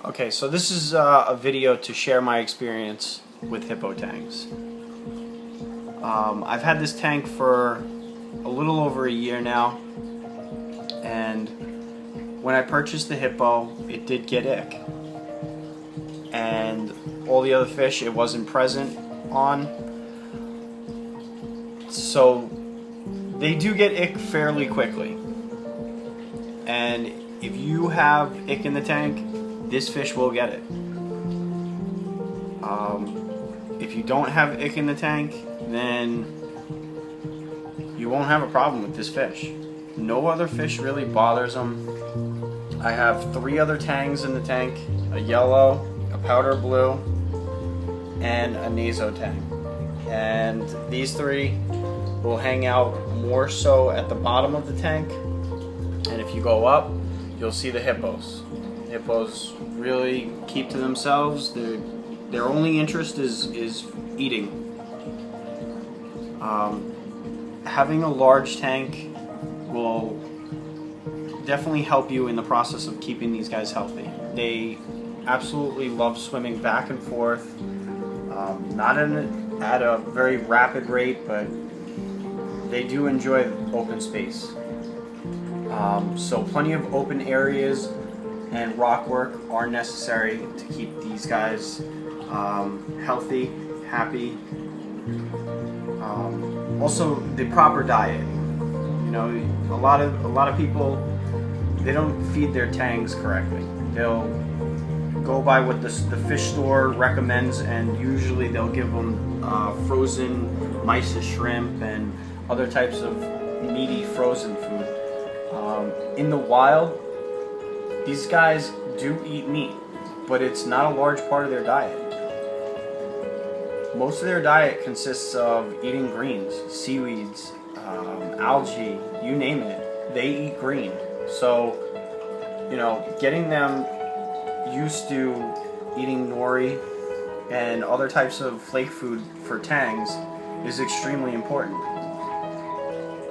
Okay, so this is a video to share my experience with Hippo Tangs. I've had this tank for a little over a year now, and when I purchased the Hippo, it did get ick. And all the other fish it wasn't present on. So they do get ick fairly quickly. And if you have ick in the tank, this fish will get it. If you don't have ick in the tank, then you won't have a problem with this fish. No other fish really bothers them. I have 3 other tangs in the tank: a yellow, a powder blue, and a naso tang. And these 3 will hang out more so at the bottom of the tank. And if you go up, you'll see the hippos. Hippos really keep to themselves. Their only interest is eating. Having a large tank will definitely help you in the process of keeping these guys healthy. They absolutely love swimming back and forth, not at a very rapid rate, but they do enjoy open space. So plenty of open areas and rock work are necessary to keep these guys healthy, happy. Also, the proper diet. You know, a lot of people, they don't feed their tangs correctly. They'll go by what the fish store recommends, and usually they'll give them frozen mysis shrimp and other types of meaty frozen food. In the wild, these guys do eat meat, but it's not a large part of their diet. Most of their diet consists of eating greens, seaweeds, algae, you name it. They eat green. So, you know, getting them used to eating nori and other types of flake food for tangs is extremely important.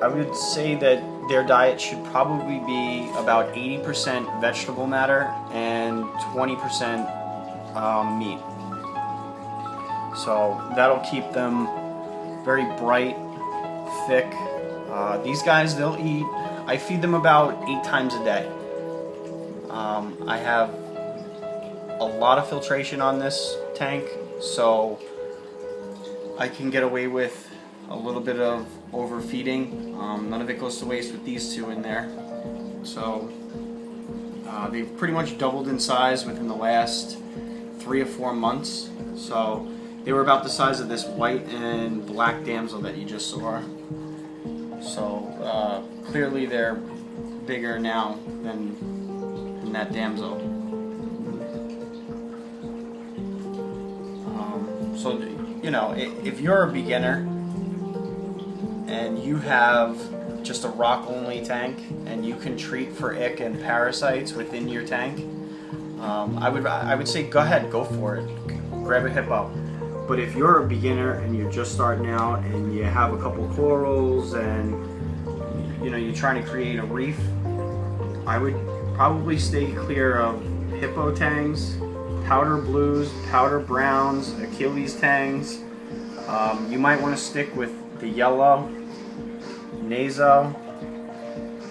I would say that their diet should probably be about 80% vegetable matter and 20% meat. So that'll keep them very bright, thick. These guys, they'll eat, I feed them about 8 times a day. I have a lot of filtration on this tank, so I can get away with a little bit of overfeeding. None of it goes to waste with these 2 in there. So they've pretty much doubled in size within the last 3 or 4 months. So they were about the size of this white and black damsel that you just saw. So clearly they're bigger now than that damsel. So, you know, if you're a beginner and you have just a rock-only tank and you can treat for ick and parasites within your tank, I would say go ahead, go for it. Grab a hippo. But if you're a beginner and you're just starting out and you have a couple corals and you know you're trying to create a reef, I would probably stay clear of Hippo Tangs, powder blues, powder browns, Achilles tangs. You might want to stick with the yellow, naso,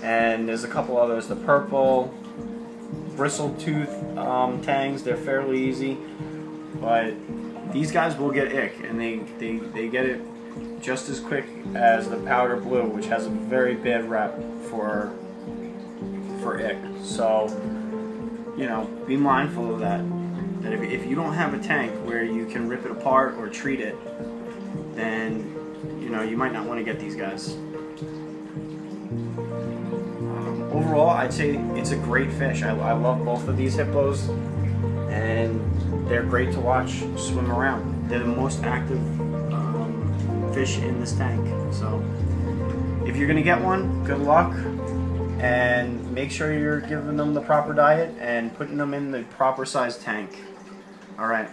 and there's a couple others, the purple, bristle tooth tangs. They're fairly easy, but these guys will get ick, and they get it just as quick as the powder blue, which has a very bad rep for ick. So, you know, be mindful of that. That if you don't have a tank where you can rip it apart or treat it, then you know you might not want to get these guys. Overall, I'd say it's a great fish. I love both of these hippos, and they're great to watch swim around. They're the most active fish in this tank. So if you're gonna get one, good luck, and make sure you're giving them the proper diet and putting them in the proper size tank. All right.